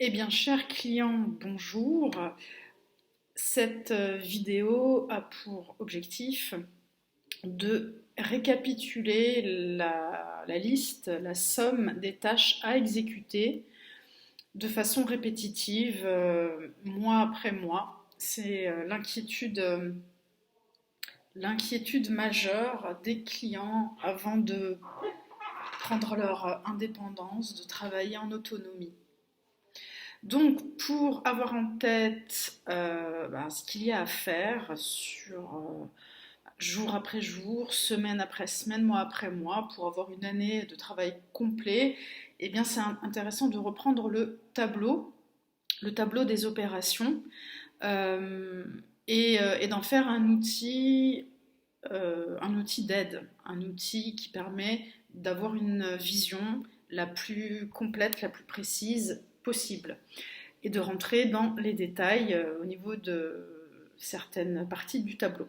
Eh bien, chers clients, bonjour. Cette vidéo a pour objectif de récapituler la liste, la somme des tâches à exécuter de façon répétitive, mois après mois. C'est l'inquiétude majeure des clients avant de prendre leur indépendance, de travailler en autonomie. Donc, pour avoir en tête ce qu'il y a à faire sur jour après jour, semaine après semaine, mois après mois, pour avoir une année de travail complet, eh bien, c'est intéressant de reprendre le tableau des opérations, euh, et d'en faire un outil d'aide, un outil qui permet d'avoir une vision la plus complète, la plus précise possible, et de rentrer dans les détails au niveau de certaines parties du tableau.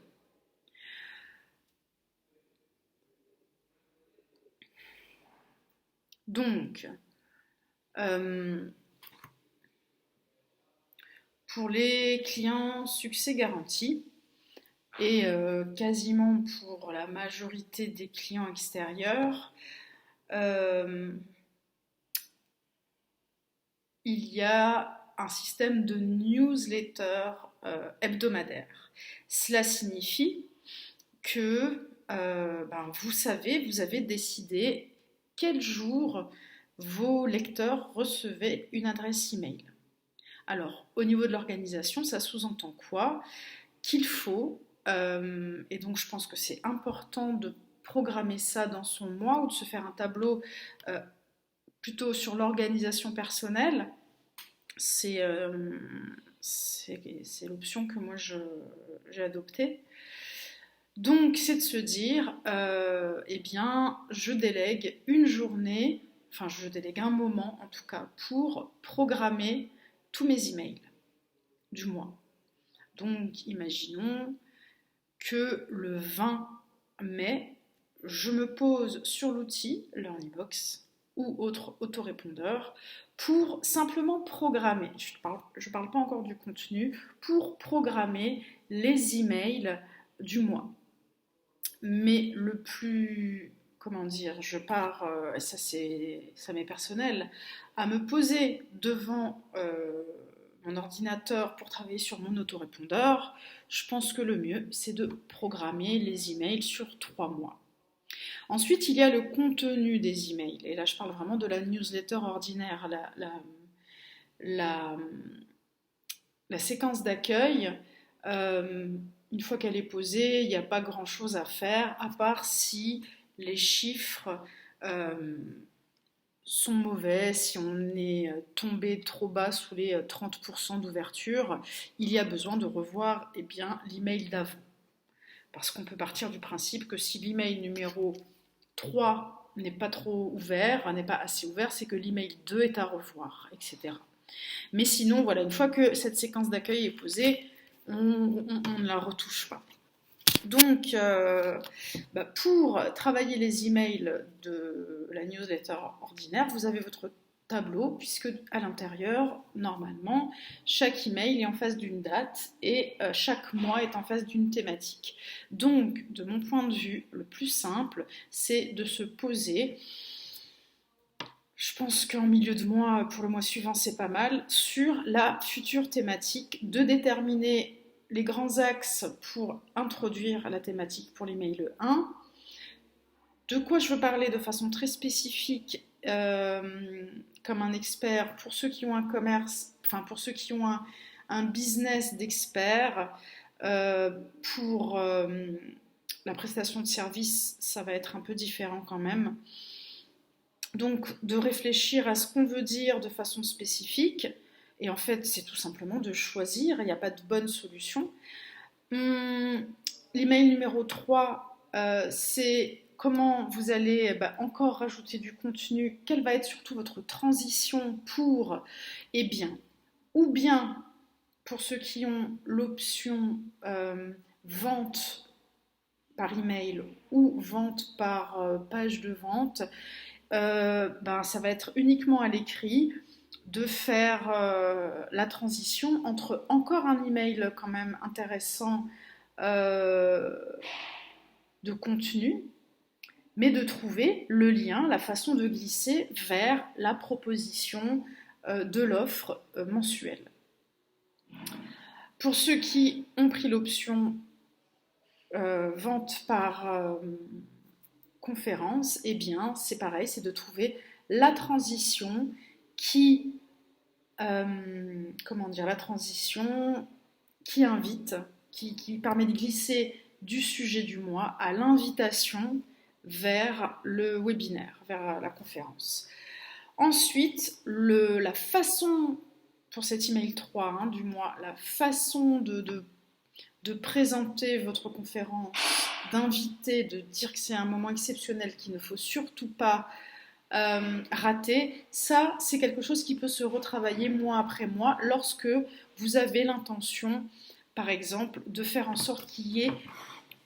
Donc, euh, pour les clients succès garanti, et quasiment pour la majorité des clients extérieurs, euh, il y a un système de newsletter hebdomadaire. Cela signifie que vous avez décidé quel jour vos lecteurs recevaient une adresse email. Alors, au niveau de l'organisation, ça sous-entend quoi? Qu'il faut, et donc je pense que c'est important de programmer ça dans son mois ou de se faire un tableau euh, plutôt sur l'organisation personnelle. C'est c'est l'option que moi j'ai adoptée. Donc, c'est de se dire, eh bien, je délègue une journée, enfin, je délègue un moment en tout cas, pour programmer tous mes emails du mois. Donc, imaginons que le 20 mai, je me pose sur l'outil Learnybox ou autre autorépondeur pour simplement programmer, je parle pas encore du contenu, pour programmer les emails du mois. Mais le plus, comment dire, je pars, ça m'est personnel, à me poser devant mon ordinateur pour travailler sur mon autorépondeur, je pense que le mieux, c'est de programmer les emails sur 3 mois. Ensuite, il y a le contenu des emails. Et là, je parle vraiment de la newsletter ordinaire, la, la séquence d'accueil. euh, une fois qu'elle est posée, il n'y a pas grand-chose à faire, à part si les chiffres euh, sont mauvais, si on est tombé trop bas sous les 30% d'ouverture, il y a besoin de revoir l'email d'avant. Parce qu'on peut partir du principe que si l'email numéro 3 n'est pas trop ouvert, n'est pas assez ouvert, c'est que l'email 2 est à revoir, etc. Mais sinon, voilà, une fois que cette séquence d'accueil est posée, on ne la retouche pas. Donc, pour travailler les emails de la newsletter ordinaire, vous avez votre tableau, puisque à l'intérieur, normalement, chaque email est en face d'une date et chaque mois est en face d'une thématique. Donc, de mon point de vue, le plus simple, c'est de se poser. Je pense qu'en milieu de mois, pour le mois suivant, c'est pas mal, sur la future thématique, de déterminer les grands axes pour introduire la thématique pour l'email 1. De quoi je veux parler de façon très spécifique, comme un expert, pour ceux qui ont un commerce, enfin pour ceux qui ont un business d'expert, pour la prestation de service, ça va être un peu différent quand même. Donc de réfléchir à ce qu'on veut dire de façon spécifique, et en fait c'est tout simplement de choisir, il n'y a pas de bonne solution. L'email numéro 3, c'est comment vous allez encore rajouter du contenu, quelle va être surtout votre transition pour, eh bien, ou bien pour ceux qui ont l'option vente par email ou vente par page de vente, ça va être uniquement à l'écrit de faire la transition entre encore un email quand même intéressant euh, de contenu, mais de trouver le lien, la façon de glisser vers la proposition de l'offre mensuelle. Pour ceux qui ont pris l'option vente par conférence, eh bien c'est pareil, c'est de trouver la transition qui, comment dire, la transition qui invite, qui permet de glisser du sujet du mois à l'invitation vers le webinaire, vers la conférence. Ensuite, la façon, pour cet email 3 du mois, la façon de présenter votre conférence, d'inviter, de dire que c'est un moment exceptionnel qu'il ne faut surtout pas rater, ça c'est quelque chose qui peut se retravailler mois après mois lorsque vous avez l'intention, par exemple, de faire en sorte qu'il y ait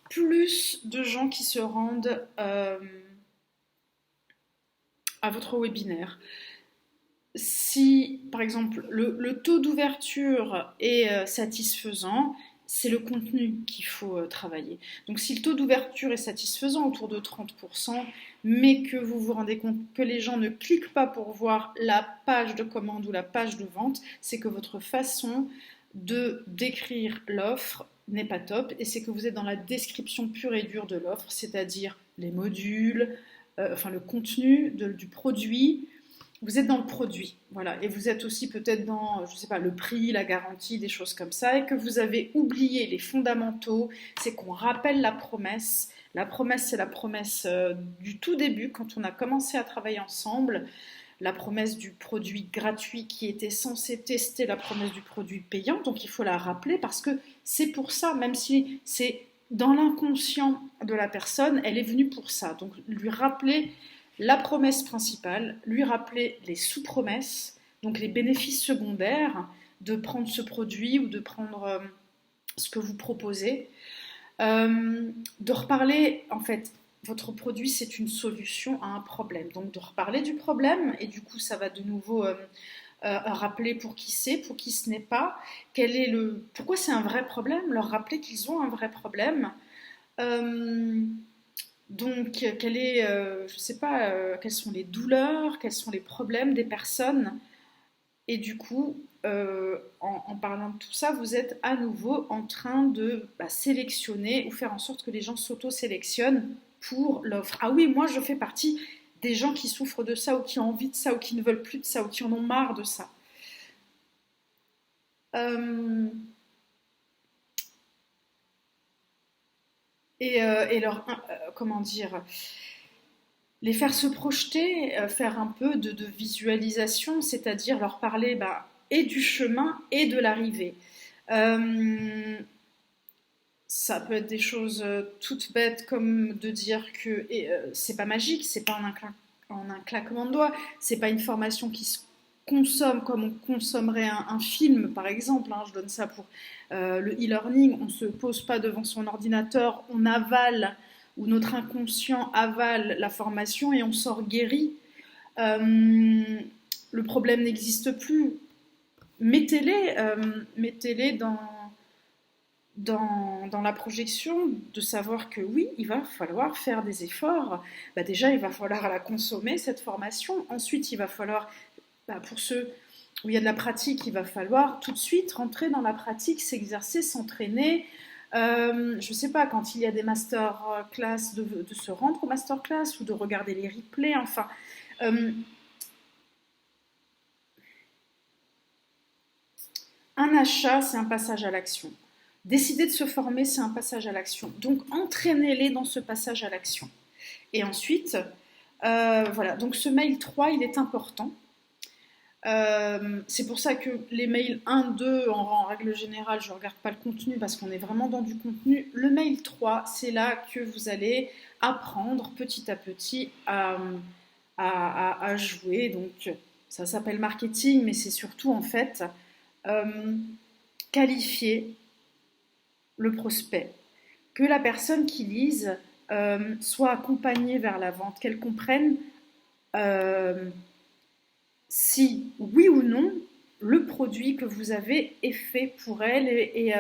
plus de gens qui se rendent à votre webinaire. Si, par exemple, le taux d'ouverture est satisfaisant, c'est le contenu qu'il faut travailler. Donc si le taux d'ouverture est satisfaisant, autour de 30%, mais que vous vous rendez compte que les gens ne cliquent pas pour voir la page de commande ou la page de vente, c'est que votre façon de décrire l'offre n'est pas top, et c'est que vous êtes dans la description pure et dure de l'offre, c'est-à-dire les modules, enfin le contenu du produit. Vous êtes dans le produit, voilà, et vous êtes aussi peut-être dans, je sais pas, le prix, la garantie, des choses comme ça, et que vous avez oublié les fondamentaux, c'est qu'on rappelle la promesse. La promesse, c'est la promesse du tout début, quand on a commencé à travailler ensemble, la promesse du produit gratuit qui était censé tester la promesse du produit payant, donc il faut la rappeler parce que c'est pour ça, même si c'est dans l'inconscient de la personne, elle est venue pour ça, donc lui rappeler la promesse principale, lui rappeler les sous-promesses, donc les bénéfices secondaires de prendre ce produit ou de prendre ce que vous proposez, de reparler, en fait, votre produit c'est une solution à un problème, donc de reparler du problème, et du coup ça va de nouveau rappeler pour qui c'est, pour qui ce n'est pas, pourquoi c'est un vrai problème, leur rappeler qu'ils ont un vrai problème. Euh, donc, je ne sais pas, quelles sont les douleurs, quels sont les problèmes des personnes. Et du coup, en parlant de tout ça, vous êtes à nouveau en train de sélectionner ou faire en sorte que les gens s'auto-sélectionnent pour l'offre. Ah oui, moi je fais partie des gens qui souffrent de ça ou qui ont envie de ça ou qui ne veulent plus de ça ou qui en ont marre de ça. Euh, et leur, comment dire, les faire se projeter, faire un peu de visualisation, c'est-à-dire leur parler et du chemin et de l'arrivée. Euh, Ça peut être des choses toutes bêtes comme de dire que c'est pas magique, c'est pas en un claquement de doigts, c'est pas une formation qui se consomme comme on consommerait un film par exemple, je donne ça pour le e-learning, on se pose pas devant son ordinateur, on avale ou notre inconscient avale la formation et on sort guéri. Le problème n'existe plus. Mettez-les dans la projection de savoir que oui, il va falloir faire des efforts. Déjà, il va falloir la consommer, cette formation. Ensuite, il va falloir, pour ceux où il y a de la pratique, il va falloir tout de suite rentrer dans la pratique, s'exercer, s'entraîner. Je ne sais pas, quand il y a des masterclass, de se rendre au masterclass ou de regarder les replays, enfin. Un achat, c'est un passage à l'action. Décider de se former, c'est un passage à l'action. Donc, entraînez-les dans ce passage à l'action. Et ensuite, voilà, donc ce mail 3, il est important. C'est pour ça que les mails 1, 2, en règle générale, je ne regarde pas le contenu parce qu'on est vraiment dans du contenu. Le mail 3, c'est là que vous allez apprendre petit à petit à jouer. Donc, ça s'appelle marketing, mais c'est surtout en fait qualifier le prospect, que la personne qui lise soit accompagnée vers la vente, qu'elle comprenne si, oui ou non, le produit que vous avez est fait pour elle et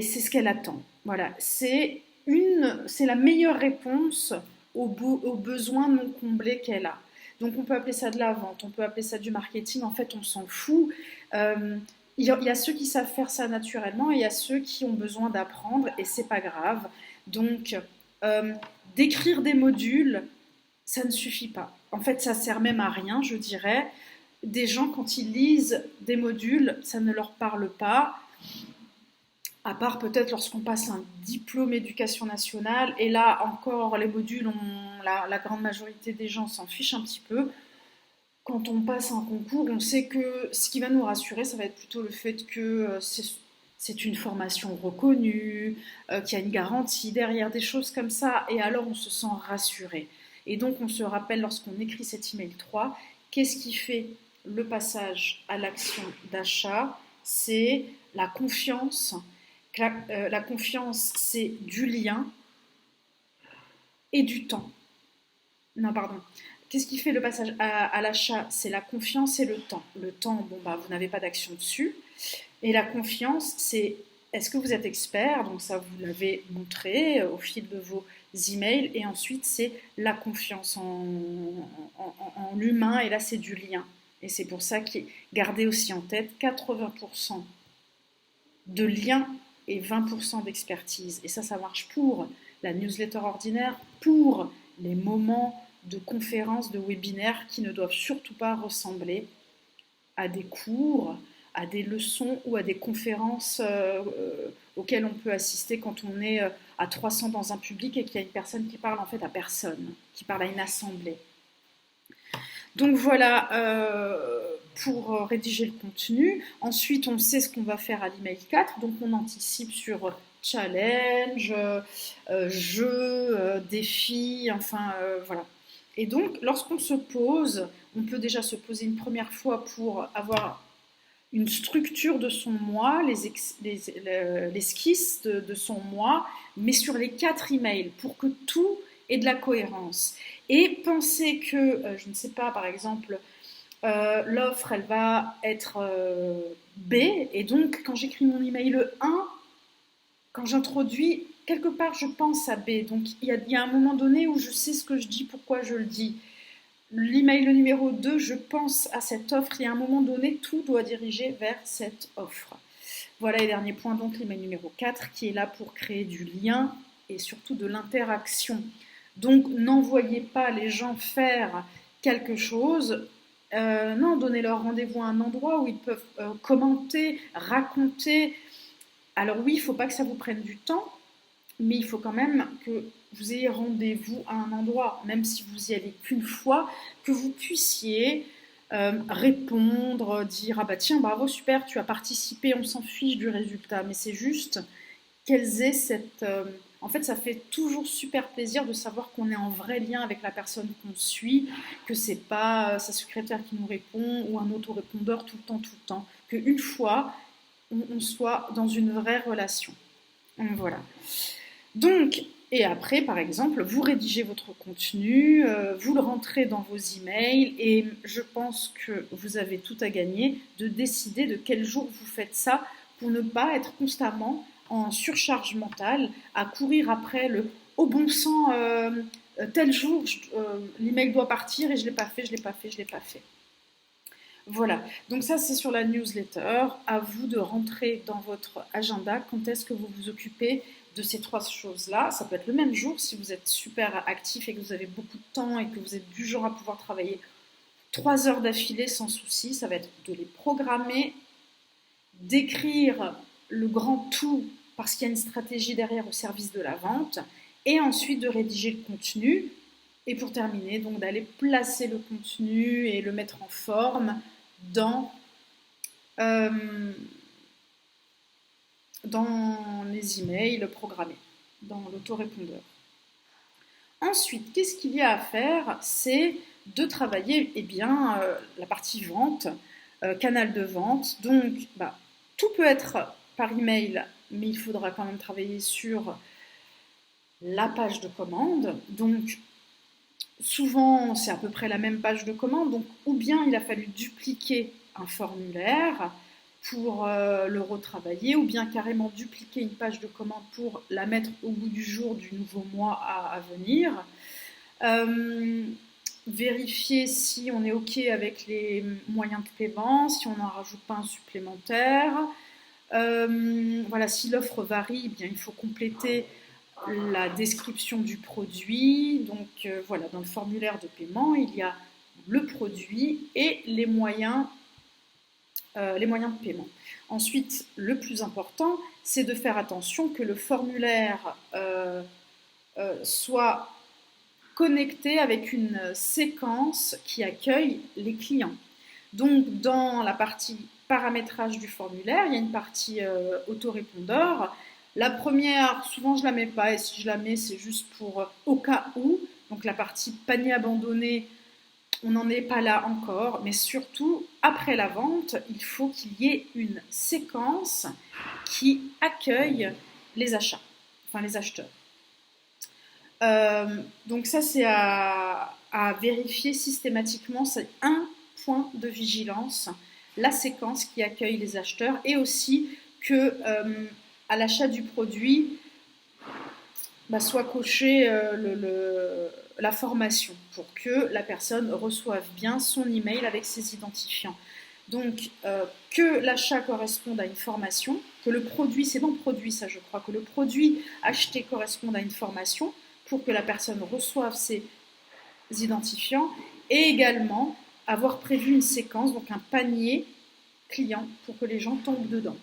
c'est ce qu'elle attend. Voilà, c'est la meilleure réponse aux besoins non comblés qu'elle a. Donc on peut appeler ça de la vente, on peut appeler ça du marketing, en fait on s'en fout. Euh, il y a ceux qui savent faire ça naturellement et il y a ceux qui ont besoin d'apprendre et c'est pas grave. Donc euh, d'écrire des modules, ça ne suffit pas. En fait, ça sert même à rien, je dirais. Des gens, quand ils lisent des modules, ça ne leur parle pas, à part peut-être lorsqu'on passe un diplôme éducation nationale. Et là, encore, les modules, la grande majorité des gens s'en fichent un petit peu. Quand on passe un concours, on sait que ce qui va nous rassurer, ça va être plutôt le fait que c'est une formation reconnue, qu'il y a une garantie derrière, des choses comme ça. Et alors, on se sent rassuré. Et donc, on se rappelle lorsqu'on écrit cet email 3, qu'est-ce qui fait le passage à l'action d'achat? C'est la confiance. La confiance, c'est du lien et du temps. Non, pardon. Qu'est-ce qui fait le passage à l'achat? C'est la confiance et le temps. Le temps, bon, bah, vous n'avez pas d'action dessus. Et la confiance, c'est est-ce que vous êtes expert? Donc ça, vous l'avez montré au fil de vos emails. Et ensuite, c'est la confiance en l'humain. Et là, c'est du lien. Et c'est pour ça qu'il gardez aussi en tête 80% de lien et 20% d'expertise. Et ça marche pour la newsletter ordinaire, pour les moments de conférences, de webinaires qui ne doivent surtout pas ressembler à des cours, à des leçons ou à des conférences auxquelles on peut assister quand on est à 300 dans un public et qu'il y a une personne qui parle en fait à personne, qui parle à une assemblée. Donc voilà pour rédiger le contenu. Ensuite, on sait ce qu'on va faire à l'email 4, donc on anticipe sur challenge, jeu, défi, enfin voilà. Et donc, lorsqu'on se pose, on peut déjà se poser une première fois pour avoir une structure de son moi, l'esquisse de son moi, mais sur les 4 emails pour que tout ait de la cohérence. Et penser que, je ne sais pas, par exemple, l'offre, elle va être B, et donc quand j'écris mon email 1, quand j'introduis, quelque part, je pense à B. Donc il y a un moment donné où je sais ce que je dis, pourquoi je le dis. L'email numéro 2, je pense à cette offre et à un moment donné, tout doit diriger vers cette offre. Voilà, et dernier point, donc l'email numéro 4 qui est là pour créer du lien et surtout de l'interaction. Donc n'envoyez pas les gens faire quelque chose. Non, donnez-leur rendez-vous à un endroit où ils peuvent commenter, raconter. Alors oui, il ne faut pas que ça vous prenne du temps, mais il faut quand même que vous ayez rendez-vous à un endroit, même si vous y allez qu'une fois, que vous puissiez répondre, dire ah bah tiens bravo super tu as participé, on s'en fiche du résultat, mais c'est juste qu'elles aient cette en fait ça fait toujours super plaisir de savoir qu'on est en vrai lien avec la personne qu'on suit, que c'est pas sa secrétaire qui nous répond ou un autorépondeur tout le temps, qu'une fois on soit dans une vraie relation. Voilà. Donc, et après, par exemple, vous rédigez votre contenu, vous le rentrez dans vos emails, et je pense que vous avez tout à gagner de décider de quel jour vous faites ça pour ne pas être constamment en surcharge mentale, à courir après le au bon sang, tel jour, l'email doit partir et je ne l'ai pas fait, je ne l'ai pas fait, je ne l'ai pas fait. Voilà, donc ça c'est sur la newsletter. À vous de rentrer dans votre agenda quand est-ce que vous vous occupez de ces 3 choses-là. Ça peut être le même jour si vous êtes super actif et que vous avez beaucoup de temps et que vous êtes du genre à pouvoir travailler 3 heures d'affilée sans souci. Ça va être de les programmer, d'écrire le grand tout parce qu'il y a une stratégie derrière au service de la vente et ensuite de rédiger le contenu. Et pour terminer, donc d'aller placer le contenu et le mettre en forme dans, euh, dans les emails programmés, dans l'autorépondeur. Ensuite, qu'est-ce qu'il y a à faire? C'est de travailler la partie vente, canal de vente. Donc, tout peut être par email, mais il faudra quand même travailler sur la page de commande. Donc, Souvent, c'est à peu près la même page de commande, donc ou bien il a fallu dupliquer un formulaire pour le retravailler, ou bien carrément dupliquer une page de commande pour la mettre au bout du jour du nouveau mois à venir. Euh, Vérifier si on est OK avec les moyens de paiement, si on n'en rajoute pas un supplémentaire. Voilà, si l'offre varie, eh bien, il faut compléter la description du produit. Donc voilà, dans le formulaire de paiement, il y a le produit et les moyens de paiement. Ensuite, le plus important, c'est de faire attention que le formulaire soit connecté avec une séquence qui accueille les clients. Donc, dans la partie paramétrage du formulaire, il y a une partie autorépondeur. La première, souvent je ne la mets pas, et si je la mets, c'est juste pour au cas où. Donc, la partie panier abandonné, on n'en est pas là encore, mais surtout, après la vente, il faut qu'il y ait une séquence qui accueille les achats, enfin les acheteurs. Donc ça, c'est à vérifier systématiquement. C'est un point de vigilance, la séquence qui accueille les acheteurs, et aussi que à l'achat du produit soit coché la formation pour que la personne reçoive bien son email avec ses identifiants. Donc, que l'achat corresponde à une formation, que le produit, c'est dans le produit ça je crois, que le produit acheté corresponde à une formation pour que la personne reçoive ses identifiants, et également avoir prévu une séquence, donc un panier client pour que les gens tombent dedans.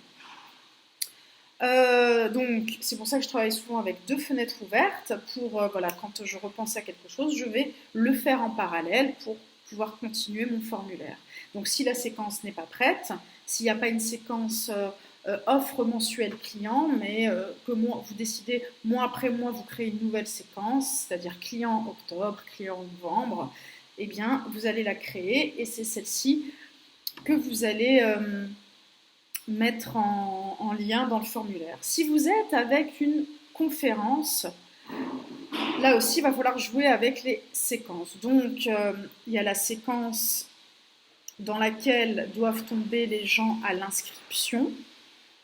Donc c'est pour ça que je travaille souvent avec deux fenêtres ouvertes pour voilà, quand je repense à quelque chose, je vais le faire en parallèle pour pouvoir continuer mon formulaire. Donc si la séquence n'est pas prête, s'il n'y a pas une séquence offre mensuelle client, mais que vous décidez mois après mois vous créez une nouvelle séquence, c'est-à-dire client octobre, client novembre, eh bien vous allez la créer et c'est celle-ci que vous allez mettre en lien dans le formulaire. Si vous êtes avec une conférence, là aussi, il va falloir jouer avec les séquences. Donc, il y a la séquence dans laquelle doivent tomber les gens à l'inscription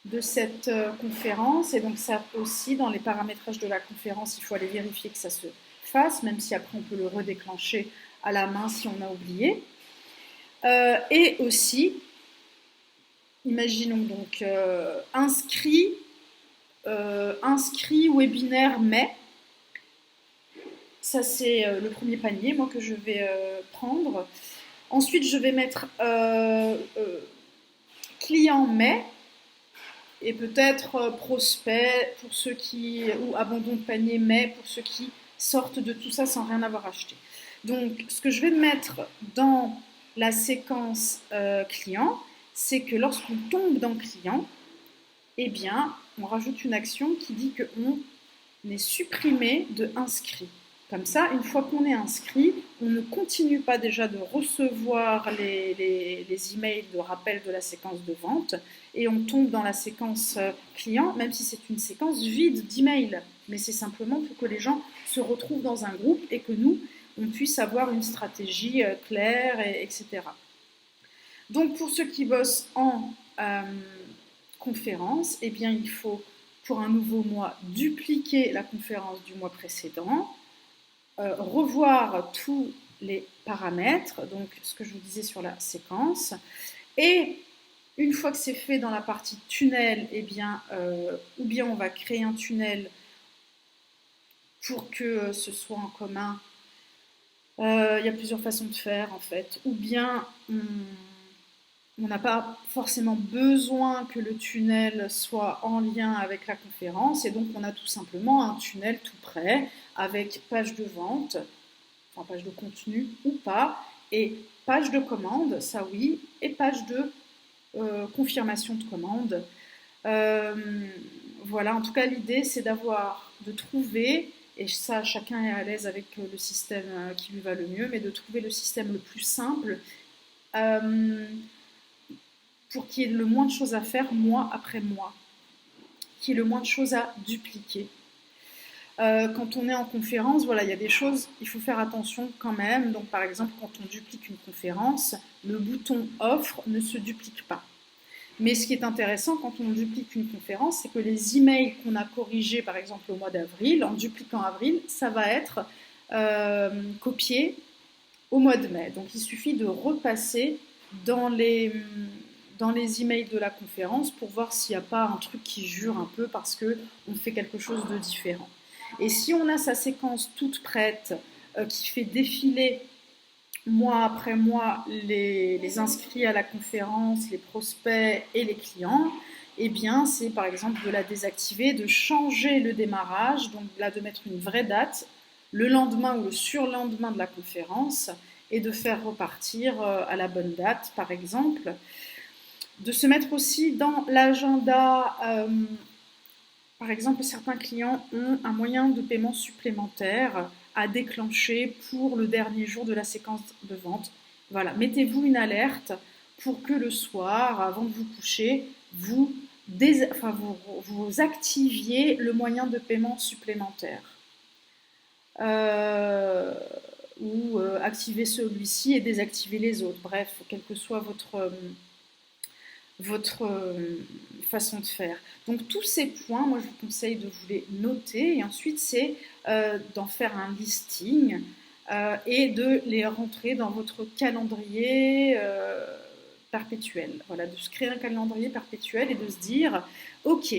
de cette conférence. Et donc, ça aussi, dans les paramétrages de la conférence, il faut aller vérifier que ça se fasse, même si après, on peut le redéclencher à la main si on a oublié. Et aussi, imaginons donc inscrit webinaire mai. Ça c'est le premier panier moi que je vais prendre. Ensuite je vais mettre client mai et peut-être prospect pour ceux qui ou abandon de panier mai pour ceux qui sortent de tout ça sans rien avoir acheté. Donc ce que je vais mettre dans la séquence client, c'est que lorsqu'on tombe dans client, eh bien, on rajoute une action qui dit qu'on est supprimé de inscrit. Comme ça, une fois qu'on est inscrit, on ne continue pas déjà de recevoir les emails de rappel de la séquence de vente et on tombe dans la séquence client, même si c'est une séquence vide d'emails. Mais c'est simplement pour que les gens se retrouvent dans un groupe et que nous, on puisse avoir une stratégie claire, etc. Donc pour ceux qui bossent en conférence, eh bien il faut pour un nouveau mois dupliquer la conférence du mois précédent, revoir tous les paramètres, donc ce que je vous disais sur la séquence, et une fois que c'est fait dans la partie tunnel, eh bien, ou bien on va créer un tunnel pour que ce soit en commun. Il y a plusieurs façons de faire en fait, ou bien on n'a pas forcément besoin que le tunnel soit en lien avec la conférence et donc on a tout simplement un tunnel tout prêt avec page de vente, enfin page de contenu ou pas, et page de commande, ça oui, et page de confirmation de commande. Voilà, en tout cas l'idée c'est de trouver, et ça chacun est à l'aise avec le système qui lui va le mieux, mais de trouver le système le plus simple pour qu'il y ait le moins de choses à faire mois après mois, qu'il y ait le moins de choses à dupliquer. Quand on est en conférence, voilà, il y a des choses, il faut faire attention quand même. Donc, par exemple, quand on duplique une conférence, le bouton offre ne se duplique pas. Mais ce qui est intéressant quand on duplique une conférence, c'est que les emails qu'on a corrigés, par exemple au mois d'avril, en dupliquant avril, ça va être copié au mois de mai. Donc il suffit de repasser dans les, dans les emails de la conférence pour voir s'il n'y a pas un truc qui jure un peu parce qu'on fait quelque chose de différent. Et si on a sa séquence toute prête qui fait défiler mois après mois les inscrits à la conférence, les prospects et les clients, eh bien c'est par exemple de la désactiver, de changer le démarrage, donc là de mettre une vraie date, le lendemain ou le surlendemain de la conférence, et de faire repartir à la bonne date par exemple. De se mettre aussi dans l'agenda, par exemple certains clients ont un moyen de paiement supplémentaire à déclencher pour le dernier jour de la séquence de vente. Voilà, mettez-vous une alerte pour que le soir, avant de vous coucher, vous activiez le moyen de paiement supplémentaire. Euh, ou activer celui-ci et désactiver les autres. Bref, quelle que soit votre façon de faire. Donc tous ces points, moi je vous conseille de vous les noter et ensuite c'est d'en faire un listing et de les rentrer dans votre calendrier perpétuel. Voilà, de se créer un calendrier perpétuel et de se dire, ok,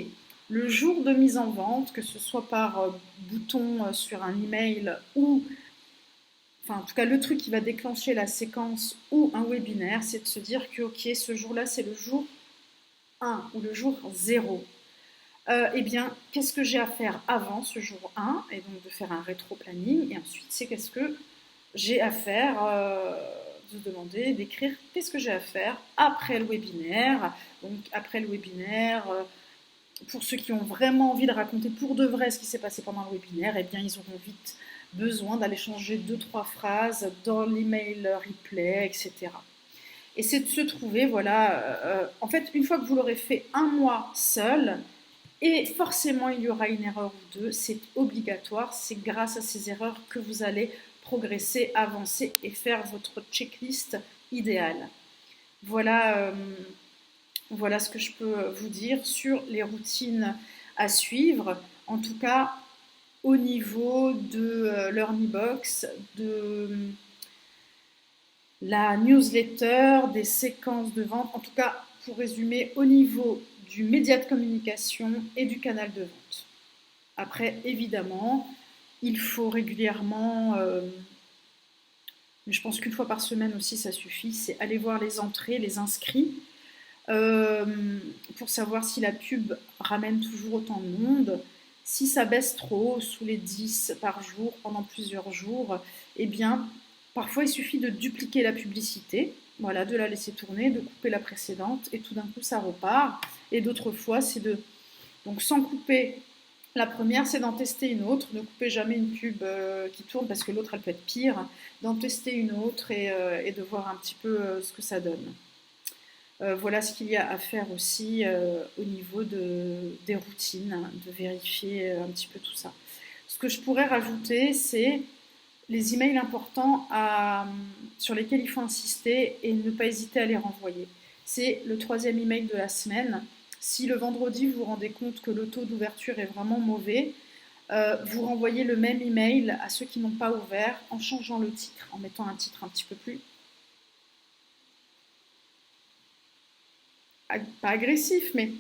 le jour de mise en vente, que ce soit par bouton sur un email ou enfin en tout cas le truc qui va déclencher la séquence ou un webinaire, c'est de se dire que ok, ce jour-là c'est le jour 1 ou le jour 0. Eh bien, qu'est-ce que j'ai à faire avant ce jour 1 et donc de faire un rétro-planning et ensuite c'est qu'est-ce que j'ai à faire de demander, d'écrire qu'est-ce que j'ai à faire après le webinaire. Donc après le webinaire, pour ceux qui ont vraiment envie de raconter pour de vrai ce qui s'est passé pendant le webinaire, eh bien ils auront vite besoin d'aller changer 2-3 phrases dans l'email replay, etc. Et c'est de se trouver, voilà, en fait, une fois que vous l'aurez fait un mois seul, et forcément il y aura une erreur ou deux, c'est obligatoire, c'est grâce à ces erreurs que vous allez progresser, avancer et faire votre checklist idéale. Voilà, voilà ce que je peux vous dire sur les routines à suivre. En tout cas, au niveau de l'Earnybox, de la newsletter, des séquences de vente, en tout cas, pour résumer, au niveau du média de communication et du canal de vente. Après, évidemment, il faut régulièrement, mais je pense qu'une fois par semaine aussi ça suffit, c'est aller voir les entrées, les inscrits, euh, pour savoir si la pub ramène toujours autant de monde. Si ça baisse trop, sous les 10 par jour, pendant plusieurs jours, eh bien, parfois il suffit de dupliquer la publicité, voilà, de la laisser tourner, de couper la précédente, et tout d'un coup ça repart. Et d'autres fois, c'est de... Donc sans couper la première, c'est d'en tester une autre, ne coupez jamais une pub qui tourne parce que l'autre elle peut être pire, d'en tester une autre et de voir un petit peu ce que ça donne. Voilà ce qu'il y a à faire aussi au niveau des routines, hein, de vérifier un petit peu tout ça. Ce que je pourrais rajouter, c'est les emails importants sur lesquels il faut insister et ne pas hésiter à les renvoyer. C'est le troisième email de la semaine. Si le vendredi vous vous rendez compte que le taux d'ouverture est vraiment mauvais, vous renvoyez le même email à ceux qui n'ont pas ouvert en changeant le titre, en mettant un titre un petit peu plus pas agressif, mais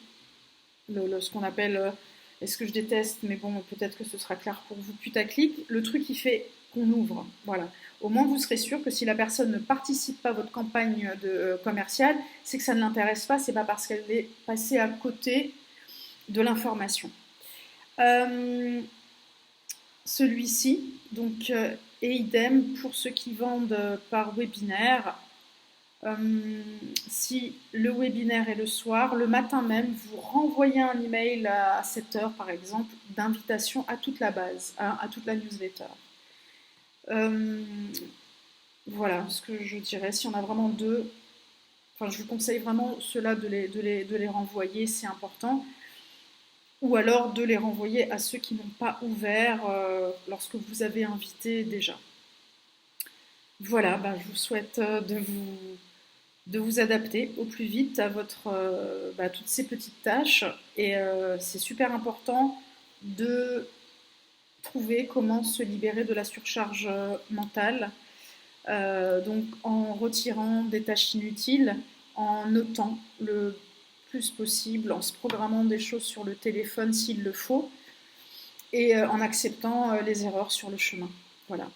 ce qu'on appelle, est-ce que je déteste, mais bon, peut-être que ce sera clair pour vous, putaclic, le truc qui fait qu'on ouvre. Voilà. Au moins, vous serez sûr que si la personne ne participe pas à votre campagne commerciale, c'est que ça ne l'intéresse pas, c'est pas parce qu'elle est passée à côté de l'information. Celui-ci, donc, et idem pour ceux qui vendent par webinaire. Si le webinaire est le soir, le matin même, vous renvoyez un email à 7 heures par exemple d'invitation à toute la base, à toute la newsletter. Euh, voilà ce que je dirais. Si on a vraiment deux, enfin je vous conseille vraiment ceux-là de les renvoyer, c'est important. ou alors de les renvoyer à ceux qui n'ont pas ouvert lorsque vous avez invité déjà. Voilà, ben, je vous souhaite de vous adapter au plus vite à toutes ces petites tâches. Et c'est super important de trouver comment se libérer de la surcharge mentale. Donc en retirant des tâches inutiles, en notant le plus possible, en se programmant des choses sur le téléphone s'il le faut, et en acceptant les erreurs sur le chemin. Voilà.